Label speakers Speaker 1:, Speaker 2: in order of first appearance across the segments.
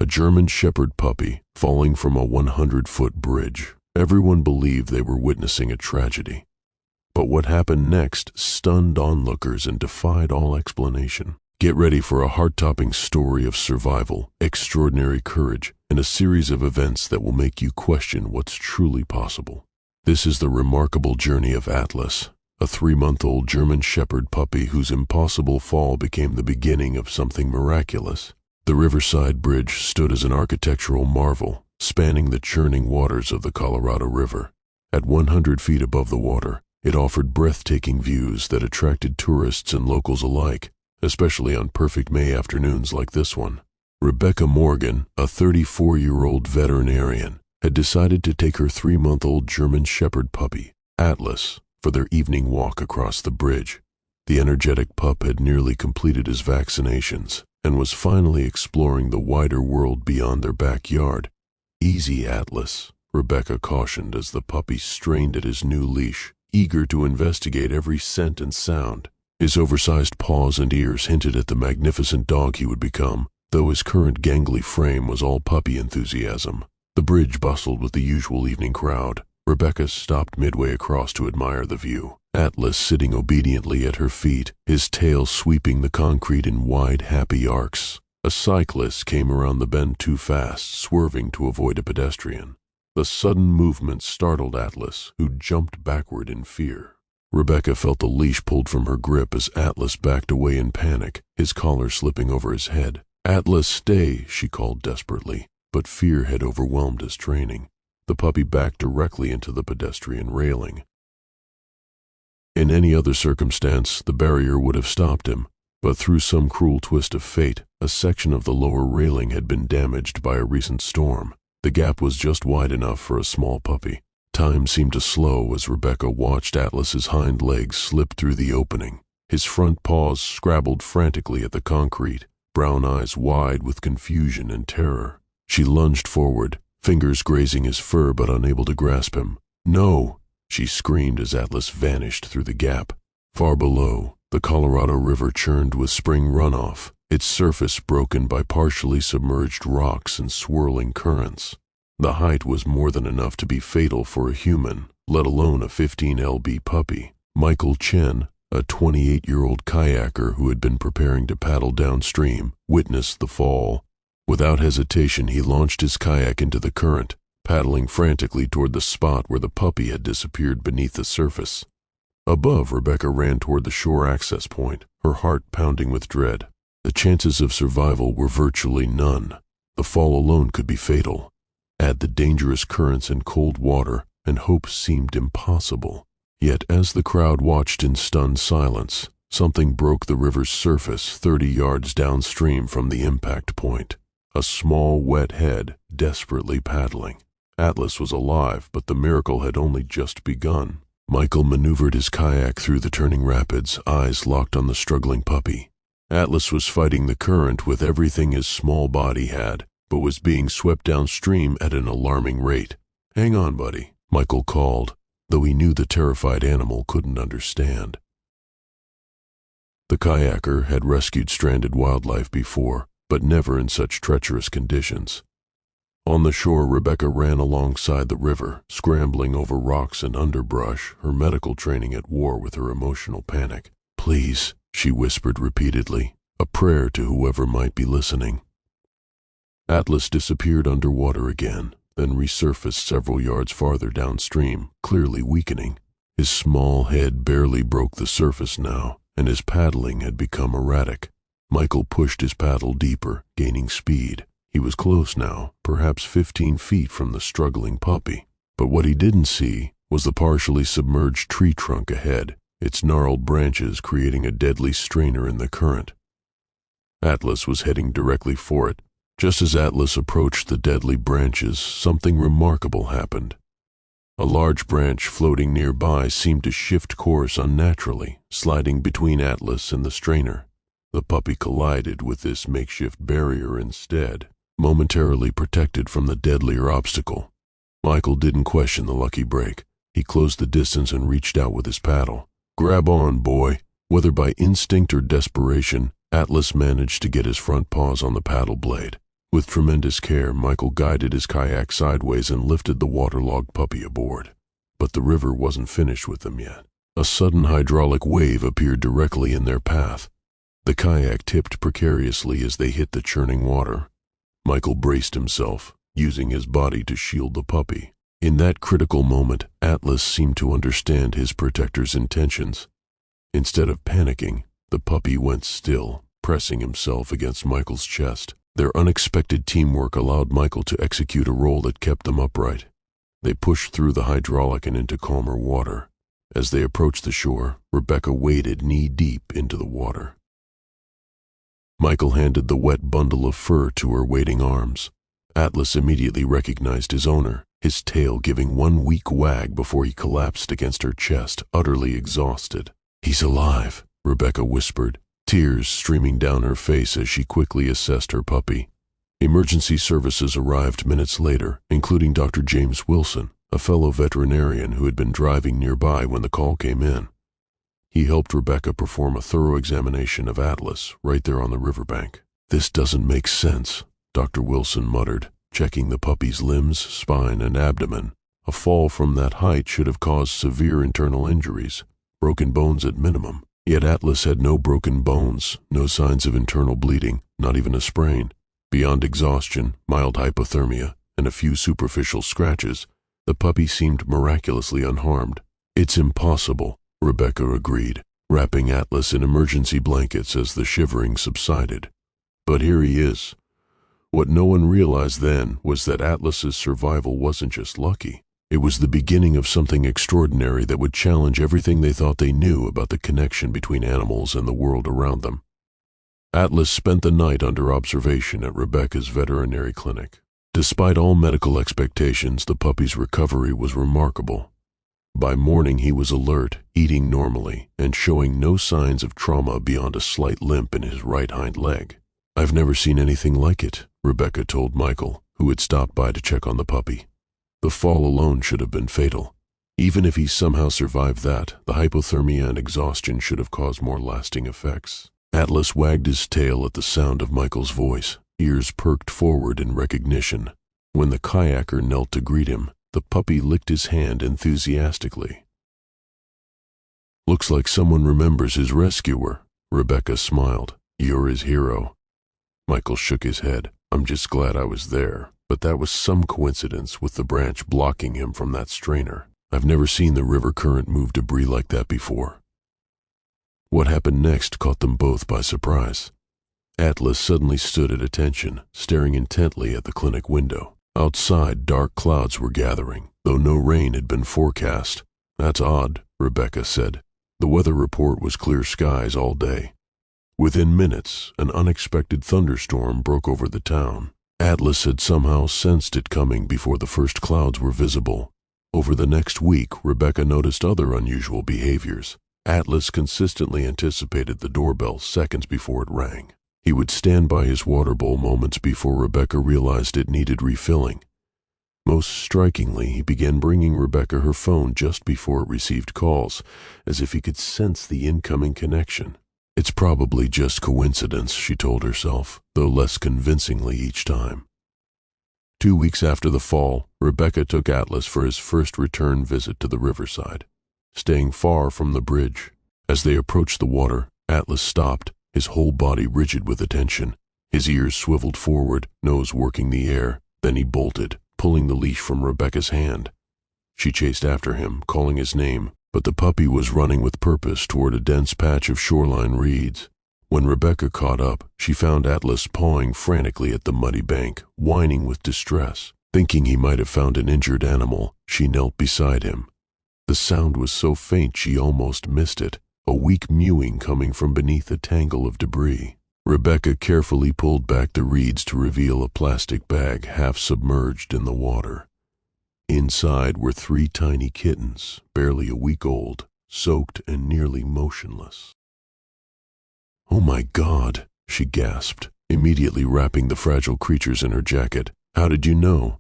Speaker 1: German Shepherd puppy falling from a 100-foot bridge. Everyone believed they were witnessing a tragedy. But what happened next stunned onlookers and defied all explanation. Get ready for a heart-topping story of survival, extraordinary courage, and a series of events that will make you question what's truly possible. This is the remarkable journey of Atlas, a 3-month-old German Shepherd puppy whose impossible fall became the beginning of something miraculous. The Riverside Bridge stood as an architectural marvel, spanning the churning waters of the Colorado River. At 100 feet above the water, it offered breathtaking views that attracted tourists and locals alike, especially on perfect May afternoons like this one. Rebecca Morgan, a 34-year-old veterinarian, had decided to take her 3-month-old German Shepherd puppy, Atlas, for their evening walk across the bridge. The energetic pup had nearly completed his vaccinations and was finally exploring the wider world beyond their backyard. "Easy, Atlas," Rebecca cautioned as the puppy strained at his new leash, eager to investigate every scent and sound. His oversized paws and ears hinted at the magnificent dog he would become, though his current gangly frame was all puppy enthusiasm. The bridge bustled with the usual evening crowd. Rebecca stopped midway across to admire the view. Atlas sitting obediently at her feet, his tail sweeping the concrete in wide, happy arcs. A cyclist came around the bend too fast, swerving to avoid a pedestrian. The sudden movement startled Atlas, who jumped backward in fear. Rebecca felt the leash pulled from her grip as Atlas backed away in panic, his collar slipping over his head. "Atlas, stay," she called desperately, but fear had overwhelmed his training. The puppy backed directly into the pedestrian railing. In any other circumstance, the barrier would have stopped him, but through some cruel twist of fate, a section of the lower railing had been damaged by a recent storm. The gap was just wide enough for a small puppy. Time seemed to slow as Rebecca watched Atlas's hind legs slip through the opening. His front paws scrabbled frantically at the concrete, brown eyes wide with confusion and terror. She lunged forward, fingers grazing his fur but unable to grasp him. "No!" she screamed as Atlas vanished through the gap. Far below, the Colorado River churned with spring runoff, its surface broken by partially submerged rocks and swirling currents. The height was more than enough to be fatal for a human, let alone a 15 lb puppy. Michael Chen, a 28-year-old kayaker who had been preparing to paddle downstream, witnessed the fall. Without hesitation, he launched his kayak into the current, paddling frantically toward the spot where the puppy had disappeared beneath the surface. Above, Rebecca ran toward the shore access point, her heart pounding with dread. The chances of survival were virtually none. The fall alone could be fatal. Add the dangerous currents and cold water, and hope seemed impossible. Yet as the crowd watched in stunned silence, something broke the river's surface 30 yards downstream from the impact point. A small, wet head, desperately paddling. Atlas was alive, but the miracle had only just begun. Michael maneuvered his kayak through the turning rapids, eyes locked on the struggling puppy. Atlas was fighting the current with everything his small body had, but was being swept downstream at an alarming rate. "Hang on, buddy," Michael called, though he knew the terrified animal couldn't understand. The kayaker had rescued stranded wildlife before, but never in such treacherous conditions. On the shore, Rebecca ran alongside the river, scrambling over rocks and underbrush, her medical training at war with her emotional panic. "Please," she whispered repeatedly, a prayer to whoever might be listening. Atlas disappeared underwater again, then resurfaced several yards farther downstream, clearly weakening. His small head barely broke the surface now, and his paddling had become erratic. Michael pushed his paddle deeper, gaining speed. He was close now, perhaps 15 feet from the struggling puppy. But what he didn't see was the partially submerged tree trunk ahead, its gnarled branches creating a deadly strainer in the current. Atlas was heading directly for it. Just as Atlas approached the deadly branches, something remarkable happened. A large branch floating nearby seemed to shift course unnaturally, sliding between Atlas and the strainer. The puppy collided with this makeshift barrier instead, momentarily protected from the deadlier obstacle. Michael didn't question the lucky break. He closed the distance and reached out with his paddle. "Grab on, boy." Whether by instinct or desperation, Atlas managed to get his front paws on the paddle blade. With tremendous care, Michael guided his kayak sideways and lifted the waterlogged puppy aboard. But the river wasn't finished with them yet. A sudden hydraulic wave appeared directly in their path. The kayak tipped precariously as they hit the churning water. Michael braced himself, using his body to shield the puppy. In that critical moment, Atlas seemed to understand his protector's intentions. Instead of panicking, the puppy went still, pressing himself against Michael's chest. Their unexpected teamwork allowed Michael to execute a role that kept them upright. They pushed through the hydraulic and into calmer water. As they approached the shore, Rebecca waded knee-deep into the water. Michael handed the wet bundle of fur to her waiting arms. Atlas immediately recognized his owner, his tail giving one weak wag before he collapsed against her chest, utterly exhausted. "He's alive," Rebecca whispered, tears streaming down her face as she quickly assessed her puppy. Emergency services arrived minutes later, including Dr. James Wilson, a fellow veterinarian who had been driving nearby when the call came in. He helped Rebecca perform a thorough examination of Atlas right there on the riverbank. "This doesn't make sense," Dr. Wilson muttered, checking the puppy's limbs, spine, and abdomen. A fall from that height should have caused severe internal injuries, broken bones at minimum. Yet Atlas had no broken bones, no signs of internal bleeding, not even a sprain. Beyond exhaustion, mild hypothermia, and a few superficial scratches, the puppy seemed miraculously unharmed. "It's impossible," Rebecca agreed, wrapping Atlas in emergency blankets as the shivering subsided. "But here he is." What no one realized then was that Atlas's survival wasn't just lucky. It was the beginning of something extraordinary that would challenge everything they thought they knew about the connection between animals and the world around them. Atlas spent the night under observation at Rebecca's veterinary clinic. Despite all medical expectations, the puppy's recovery was remarkable. By morning he was alert, eating normally, and showing no signs of trauma beyond a slight limp in his right hind leg. "I've never seen anything like it," Rebecca told Michael, who had stopped by to check on the puppy. "The fall alone should have been fatal. Even if he somehow survived that, the hypothermia and exhaustion should have caused more lasting effects." Atlas wagged his tail at the sound of Michael's voice, ears perked forward in recognition. When the kayaker knelt to greet him, the puppy licked his hand enthusiastically. "Looks like someone remembers his rescuer," Rebecca smiled. "You're his hero." Michael shook his head. "I'm just glad I was there, but that was some coincidence with the branch blocking him from that strainer. I've never seen the river current move debris like that before." What happened next caught them both by surprise. Atlas suddenly stood at attention, staring intently at the clinic window. Outside, dark clouds were gathering, though no rain had been forecast. "That's odd," Rebecca said. The weather report was clear skies all day. Within minutes, an unexpected thunderstorm broke over the town. Atlas had somehow sensed it coming before the first clouds were visible. Over the next week, Rebecca noticed other unusual behaviors. Atlas consistently anticipated the doorbell seconds before it rang. He would stand by his water bowl moments before Rebecca realized it needed refilling. Most strikingly, he began bringing Rebecca her phone just before it received calls, as if he could sense the incoming connection. "It's probably just coincidence," she told herself, though less convincingly each time. 2 weeks after the fall, Rebecca took Atlas for his first return visit to the riverside, staying far from the bridge. As they approached the water, Atlas stopped, his whole body rigid with attention. His ears swiveled forward, nose working the air. Then he bolted, pulling the leash from Rebecca's hand. She chased after him, calling his name, but the puppy was running with purpose toward a dense patch of shoreline reeds. When Rebecca caught up, she found Atlas pawing frantically at the muddy bank, whining with distress. Thinking he might have found an injured animal, she knelt beside him. The sound was so faint she almost missed it, a weak mewing coming from beneath a tangle of debris. Rebecca carefully pulled back the reeds to reveal a plastic bag half submerged in the water. Inside were 3 tiny kittens, barely a week old, soaked and nearly motionless. "Oh my God," she gasped, immediately wrapping the fragile creatures in her jacket. "How did you know?"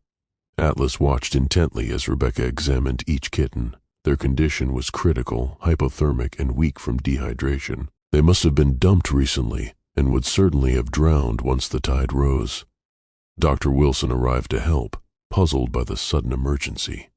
Speaker 1: Atlas watched intently as Rebecca examined each kitten. Their condition was critical, hypothermic, and weak from dehydration. They must have been dumped recently, and would certainly have drowned once the tide rose. Dr. Wilson arrived to help, puzzled by the sudden emergency.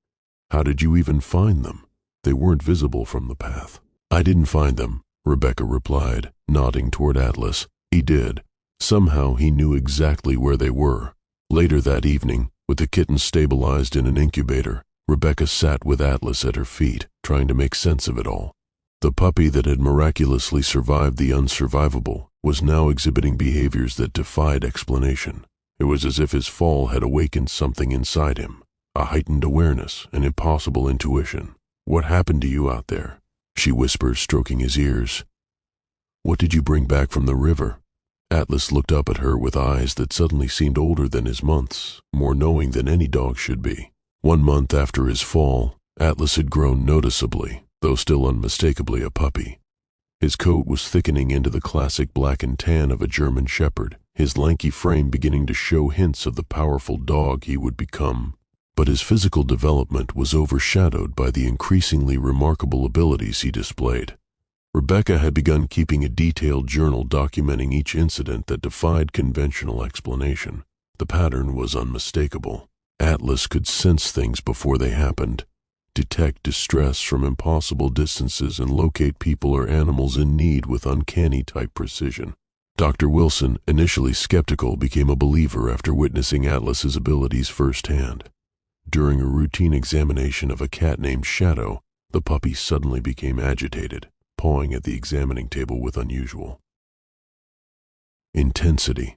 Speaker 1: "How did you even find them? They weren't visible from the path." "I didn't find them," Rebecca replied, nodding toward Atlas. "He did. Somehow he knew exactly where they were." Later that evening, with the kitten stabilized in an incubator, Rebecca sat with Atlas at her feet, trying to make sense of it all. The puppy that had miraculously survived the unsurvivable was now exhibiting behaviors that defied explanation. It was as if his fall had awakened something inside him, a heightened awareness, an impossible intuition. "What happened to you out there?" she whispered, stroking his ears. "What did you bring back from the river?" Atlas looked up at her with eyes that suddenly seemed older than his months, more knowing than any dog should be. 1 month after his fall, Atlas had grown noticeably, though still unmistakably a puppy. His coat was thickening into the classic black and tan of a German shepherd, his lanky frame beginning to show hints of the powerful dog he would become. But his physical development was overshadowed by the increasingly remarkable abilities he displayed. Rebecca had begun keeping a detailed journal documenting each incident that defied conventional explanation. The pattern was unmistakable. Atlas could sense things before they happened, detect distress from impossible distances, and locate people or animals in need with uncanny-type precision. Dr. Wilson, initially skeptical, became a believer after witnessing Atlas's abilities firsthand. During a routine examination of a cat named Shadow, the puppy suddenly became agitated, pawing at the examining table with unusual intensity.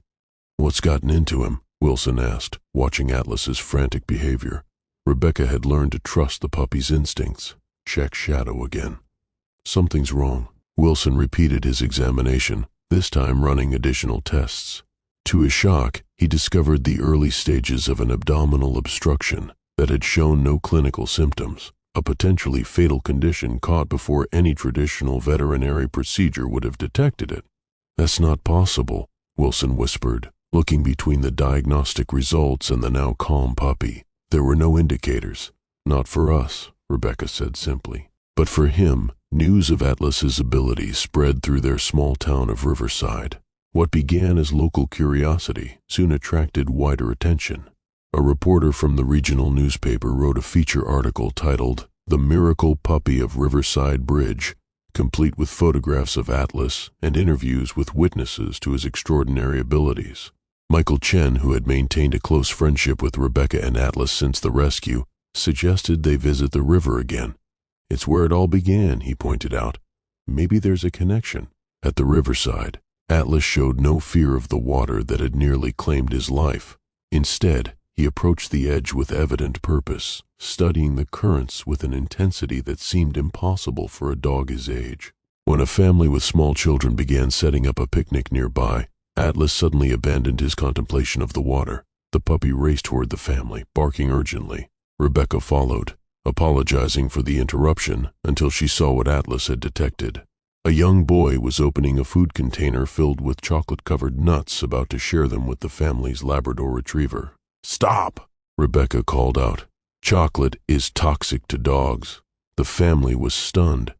Speaker 1: "What's gotten into him?" Wilson asked, watching Atlas's frantic behavior. Rebecca had learned to trust the puppy's instincts. "Check Shadow again." "Something's wrong." Wilson repeated his examination, this time running additional tests. To his shock, he discovered the early stages of an abdominal obstruction that had shown no clinical symptoms, a potentially fatal condition caught before any traditional veterinary procedure would have detected it. "That's not possible," Wilson whispered, looking between the diagnostic results and the now calm puppy. "There were no indicators." "Not for us," Rebecca said simply. But for him, news of Atlas's abilities spread through their small town of Riverside. What began as local curiosity soon attracted wider attention. A reporter from the regional newspaper wrote a feature article titled "The Miracle Puppy of Riverside Bridge," complete with photographs of Atlas and interviews with witnesses to his extraordinary abilities. Michael Chen, who had maintained a close friendship with Rebecca and Atlas since the rescue, suggested they visit the river again. "It's where it all began," he pointed out. "Maybe there's a connection." At the riverside, Atlas showed no fear of the water that had nearly claimed his life. Instead, he approached the edge with evident purpose, studying the currents with an intensity that seemed impossible for a dog his age. When a family with small children began setting up a picnic nearby, Atlas suddenly abandoned his contemplation of the water. The puppy raced toward the family, barking urgently. Rebecca followed, apologizing for the interruption until she saw what Atlas had detected. A young boy was opening a food container filled with chocolate-covered nuts, about to share them with the family's Labrador retriever. "Stop!" Rebecca called out. "Chocolate is toxic to dogs." The family was stunned.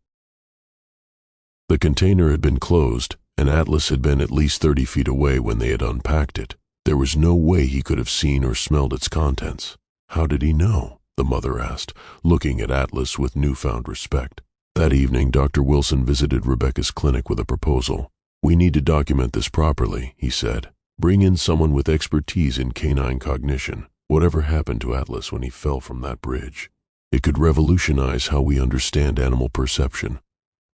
Speaker 1: The container had been closed, and Atlas had been at least 30 feet away when they had unpacked it. There was no way he could have seen or smelled its contents. "How did he know?" the mother asked, looking at Atlas with newfound respect. That evening, Dr. Wilson visited Rebecca's clinic with a proposal. "We need to document this properly," he said. "Bring in someone with expertise in canine cognition. Whatever happened to Atlas when he fell from that bridge? It could revolutionize how we understand animal perception."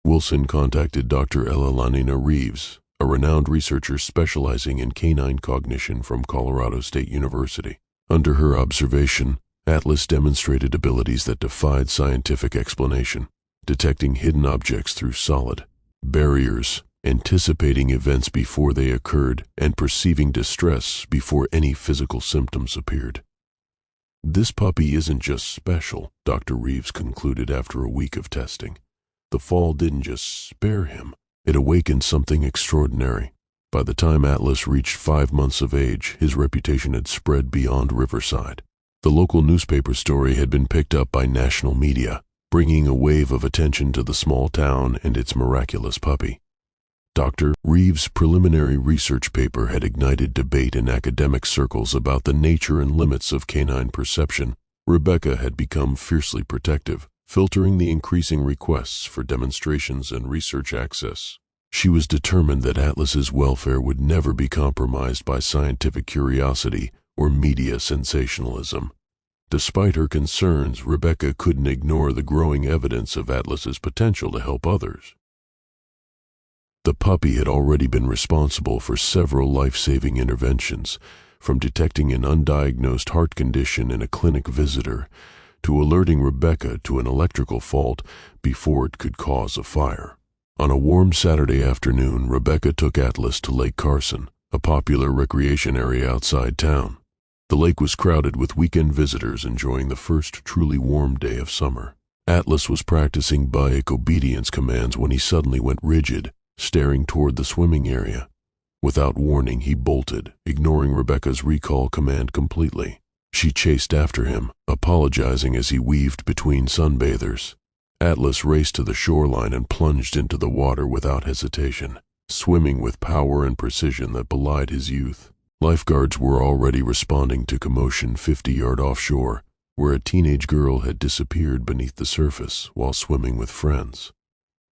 Speaker 1: Wilson contacted Dr. Elanina Reeves, a renowned researcher specializing in canine cognition from Colorado State University. Under her observation, Atlas demonstrated abilities that defied scientific explanation, detecting hidden objects through solid barriers, anticipating events before they occurred, and perceiving distress before any physical symptoms appeared. "This puppy isn't just special," Dr. Reeves concluded after a week of testing. "The fall didn't just spare him, it awakened something extraordinary." By the time Atlas reached 5 months of age, his reputation had spread beyond Riverside. The local newspaper story had been picked up by national media, bringing a wave of attention to the small town and its miraculous puppy. Dr. Reeves' preliminary research paper had ignited debate in academic circles about the nature and limits of canine perception. Rebecca had become fiercely protective, filtering the increasing requests for demonstrations and research access. She was determined that Atlas's welfare would never be compromised by scientific curiosity or media sensationalism. Despite her concerns, Rebecca couldn't ignore the growing evidence of Atlas's potential to help others. The puppy had already been responsible for several life-saving interventions, from detecting an undiagnosed heart condition in a clinic visitor to alerting Rebecca to an electrical fault before it could cause a fire. On a warm Saturday afternoon, Rebecca took Atlas to Lake Carson, a popular recreation area outside town. The lake was crowded with weekend visitors enjoying the first truly warm day of summer. Atlas was practicing bioic obedience commands when he suddenly went rigid, staring toward the swimming area. Without warning, he bolted, ignoring Rebecca's recall command completely. She chased after him, apologizing as he weaved between sunbathers. Atlas raced to the shoreline and plunged into the water without hesitation, swimming with power and precision that belied his youth. Lifeguards were already responding to commotion 50-yards offshore, where a teenage girl had disappeared beneath the surface while swimming with friends.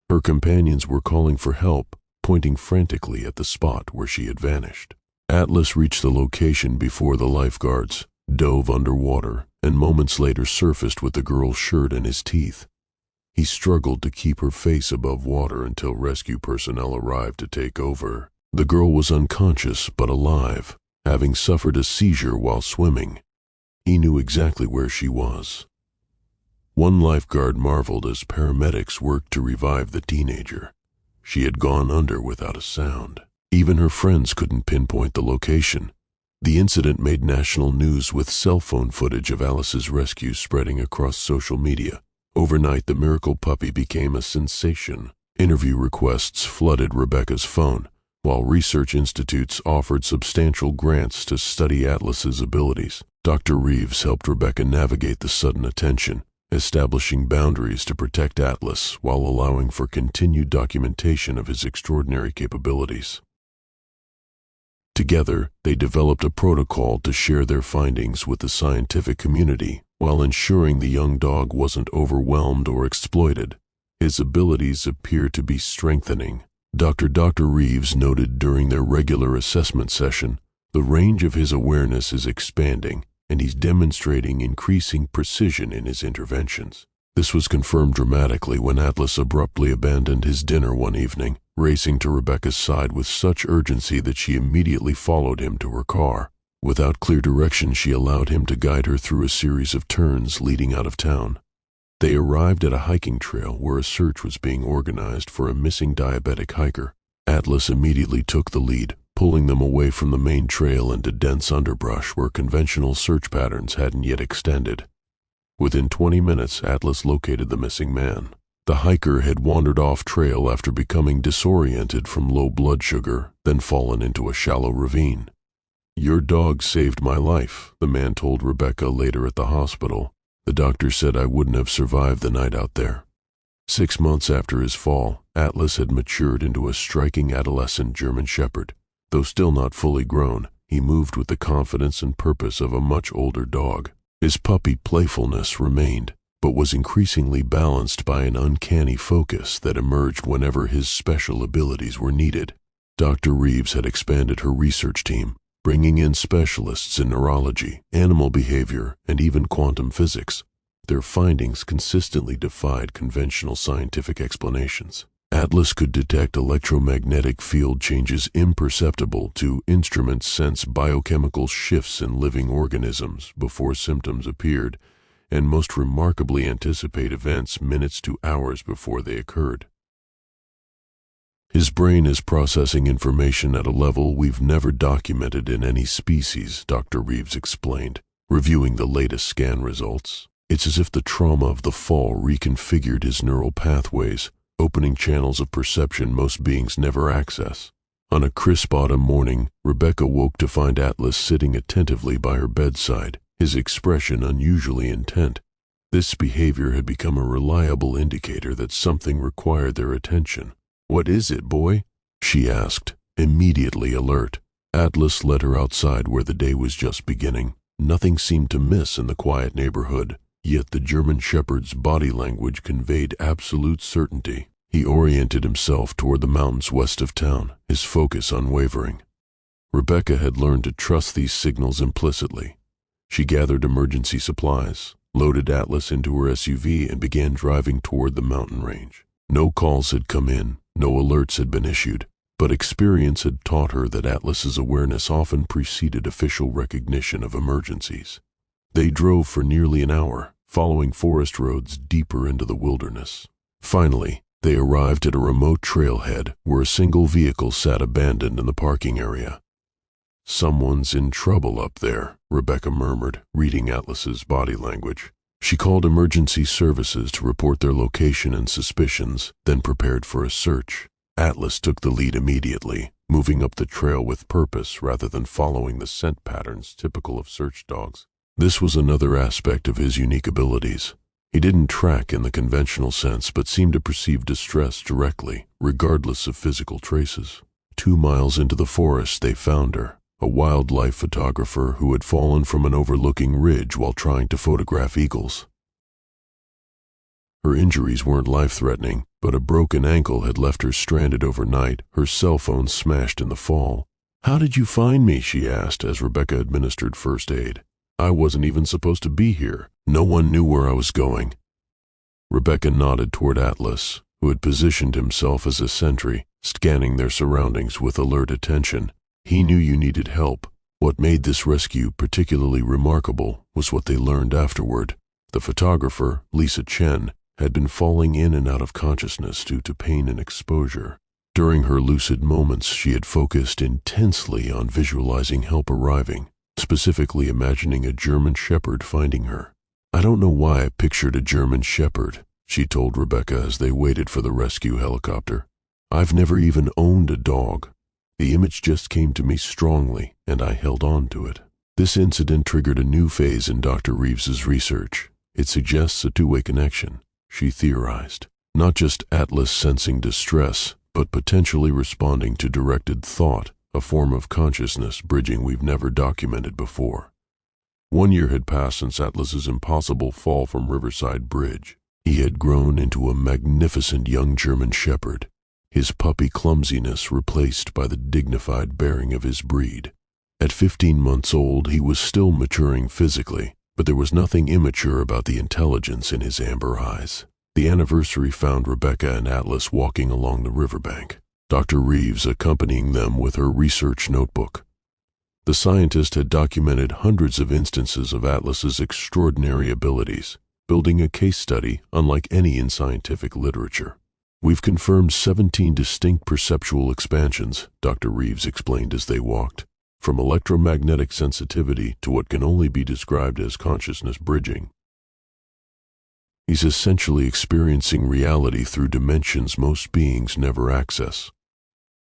Speaker 1: Her companions were calling for help, pointing frantically at the spot where she had vanished. Atlas reached the location before the lifeguards, dove underwater, and moments later surfaced with the girl's shirt in his teeth. He struggled to keep her face above water until rescue personnel arrived to take over. The girl was unconscious but alive, having suffered a seizure while swimming. He knew exactly where she was. One lifeguard marveled as paramedics worked to revive the teenager. She had gone under without a sound. Even her friends couldn't pinpoint the location. The incident made national news with cell phone footage of Alice's rescue spreading across social media. Overnight, the miracle puppy became a sensation. Interview requests flooded Rebecca's phone, while research institutes offered substantial grants to study Atlas's abilities. Dr. Reeves helped Rebecca navigate the sudden attention, establishing boundaries to protect Atlas while allowing for continued documentation of his extraordinary capabilities. Together, they developed a protocol to share their findings with the scientific community while ensuring the young dog wasn't overwhelmed or exploited. His abilities appear to be strengthening. Dr. Reeves noted during their regular assessment session, the range of his awareness is expanding, and he's demonstrating increasing precision in his interventions. This was confirmed dramatically when Atlas abruptly abandoned his dinner one evening, racing to Rebecca's side with such urgency that she immediately followed him to her car. Without clear direction, she allowed him to guide her through a series of turns leading out of town. They arrived at a hiking trail where a search was being organized for a missing diabetic hiker. Atlas immediately took the lead, pulling them away from the main trail into dense underbrush where conventional search patterns hadn't yet extended. Within 20 minutes, Atlas located the missing man. The hiker had wandered off trail after becoming disoriented from low blood sugar, then fallen into a shallow ravine. "Your dog saved my life," the man told Rebecca later at the hospital. "The doctor said I wouldn't have survived the night out there." 6 months after his fall, Atlas had matured into a striking adolescent German Shepherd. Though still not fully grown, he moved with the confidence and purpose of a much older dog. His puppy playfulness remained, but was increasingly balanced by an uncanny focus that emerged whenever his special abilities were needed. Dr. Reeves had expanded her research team, bringing in specialists in neurology, animal behavior, and even quantum physics. Their findings consistently defied conventional scientific explanations. Atlas could detect electromagnetic field changes imperceptible to instruments sense biochemical shifts in living organisms before symptoms appeared, and most remarkably anticipate events minutes to hours before they occurred. "His brain is processing information at a level we've never documented in any species," Dr. Reeves explained, reviewing the latest scan results. "It's as if the trauma of the fall reconfigured his neural pathways, opening channels of perception most beings never access." On a crisp autumn morning, Rebecca woke to find Atlas sitting attentively by her bedside, his expression unusually intent. This behavior had become a reliable indicator that something required their attention. "What is it, boy?" she asked, immediately alert. Atlas led her outside where the day was just beginning. Nothing seemed to miss in the quiet neighborhood, yet the German shepherd's body language conveyed absolute certainty. He oriented himself toward the mountains west of town, his focus unwavering. Rebecca had learned to trust these signals implicitly. She gathered emergency supplies, loaded Atlas into her SUV, and began driving toward the mountain range. No calls had come in, no alerts had been issued, but experience had taught her that Atlas's awareness often preceded official recognition of emergencies. They drove for nearly an hour, following forest roads deeper into the wilderness. Finally, they arrived at a remote trailhead where a single vehicle sat abandoned in the parking area. "Someone's in trouble up there," Rebecca murmured, reading Atlas's body language. She called emergency services to report their location and suspicions, then prepared for a search. Atlas took the lead immediately, moving up the trail with purpose rather than following the scent patterns typical of search dogs. This was another aspect of his unique abilities. He didn't track in the conventional sense, but seemed to perceive distress directly, regardless of physical traces. 2 miles into the forest, they found her, a wildlife photographer who had fallen from an overlooking ridge while trying to photograph eagles. Her injuries weren't life-threatening, but a broken ankle had left her stranded overnight, her cell phone smashed in the fall. "How did you find me?" she asked as Rebecca administered first aid. "I wasn't even supposed to be here. No one knew where I was going." Rebecca nodded toward Atlas, who had positioned himself as a sentry, scanning their surroundings with alert attention. He knew you needed help. What made this rescue particularly remarkable was what they learned afterward. The photographer, Lisa Chen, had been falling in and out of consciousness due to pain and exposure. During her lucid moments, she had focused intensely on visualizing help arriving, specifically imagining a German shepherd finding her. "I don't know why I pictured a German shepherd," she told Rebecca as they waited for the rescue helicopter. "I've never even owned a dog. The image just came to me strongly, and I held on to it." This incident triggered a new phase in Dr. Reeves's research. It suggests a two-way connection, she theorized. Not just Atlas sensing distress, but potentially responding to directed thought, a form of consciousness bridging we've never documented before. 1 year had passed since Atlas's impossible fall from Riverside Bridge. He had grown into a magnificent young German shepherd, his puppy clumsiness replaced by the dignified bearing of his breed. At 15 months old, he was still maturing physically, but there was nothing immature about the intelligence in his amber eyes. The anniversary found Rebecca and Atlas walking along the riverbank, Dr. Reeves accompanying them with her research notebook. The scientist had documented hundreds of instances of Atlas's extraordinary abilities, building a case study unlike any in scientific literature. "We've confirmed 17 distinct perceptual expansions," Dr. Reeves explained as they walked, "from electromagnetic sensitivity to what can only be described as consciousness bridging. He's essentially experiencing reality through dimensions most beings never access."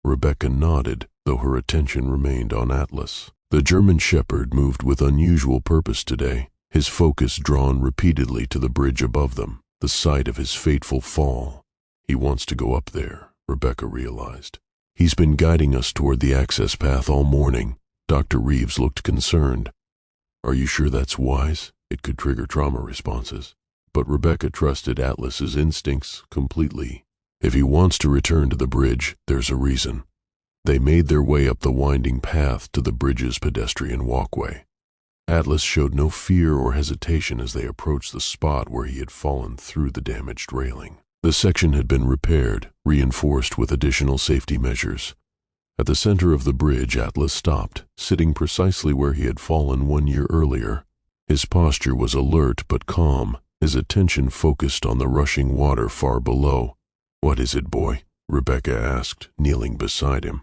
Speaker 1: Rebecca nodded, though her attention remained on Atlas. The German shepherd moved with unusual purpose today, his focus drawn repeatedly to the bridge above them, the site of his fateful fall. "He wants to go up there," Rebecca realized. "He's been guiding us toward the access path all morning." Dr. Reeves looked concerned. "Are you sure that's wise? It could trigger trauma responses." But Rebecca trusted Atlas's instincts completely. If he wants to return to the bridge, there's a reason. They made their way up the winding path to the bridge's pedestrian walkway. Atlas showed no fear or hesitation as they approached the spot where he had fallen through the damaged railing. The section had been repaired, reinforced with additional safety measures. At the center of the bridge, Atlas stopped, sitting precisely where he had fallen 1 year earlier. His posture was alert but calm, his attention focused on the rushing water far below. "What is it, boy?" Rebecca asked, kneeling beside him.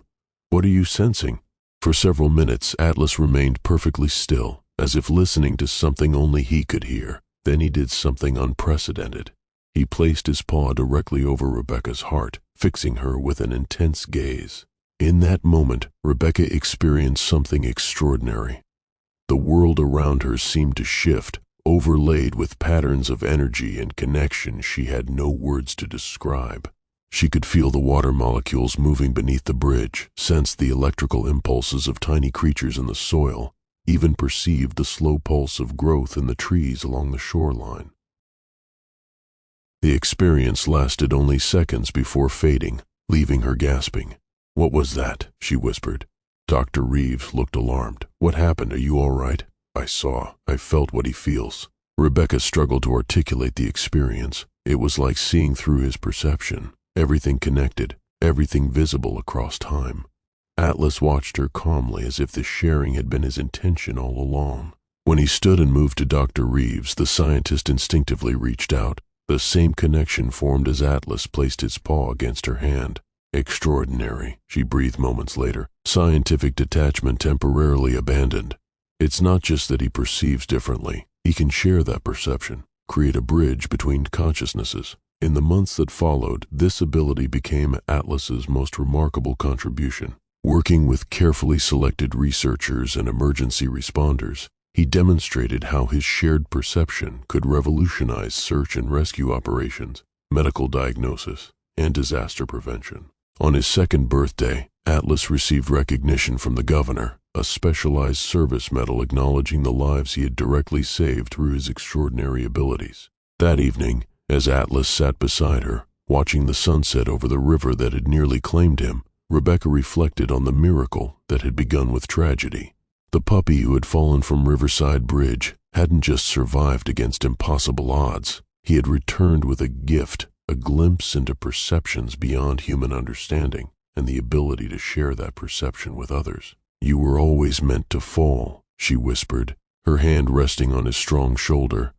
Speaker 1: "What are you sensing?" For several minutes, Atlas remained perfectly still, as if listening to something only he could hear. Then he did something unprecedented. He placed his paw directly over Rebecca's heart, fixing her with an intense gaze. In that moment, Rebecca experienced something extraordinary. The world around her seemed to shift, overlaid with patterns of energy and connection she had no words to describe. She could feel the water molecules moving beneath the bridge, sensed the electrical impulses of tiny creatures in the soil, even perceived the slow pulse of growth in the trees along the shoreline. The experience lasted only seconds before fading, leaving her gasping. "What was that?" she whispered. Dr. Reeves looked alarmed. "What happened? Are you all right?" I felt what he feels." Rebecca struggled to articulate the experience. It was like seeing through his perception, everything connected, everything visible across time. Atlas watched her calmly, as if the sharing had been his intention all along. When he stood and moved to Dr. Reeves, the scientist instinctively reached out. The same connection formed as Atlas placed his paw against her hand. "Extraordinary," she breathed moments later. "Scientific detachment temporarily abandoned." It's not just that he perceives differently. He can share that perception, create a bridge between consciousnesses. In the months that followed, this ability became Atlas's most remarkable contribution. Working with carefully selected researchers and emergency responders, he demonstrated how his shared perception could revolutionize search and rescue operations, medical diagnosis, and disaster prevention. On his second birthday, Atlas received recognition from the governor, a specialized service medal acknowledging the lives he had directly saved through his extraordinary abilities. That evening, as Atlas sat beside her, watching the sunset over the river that had nearly claimed him, Rebecca reflected on the miracle that had begun with tragedy. The puppy who had fallen from Riverside Bridge hadn't just survived against impossible odds. He had returned with a gift, a glimpse into perceptions beyond human understanding, and the ability to share that perception with others. "You were always meant to fall," she whispered, her hand resting on his strong shoulder.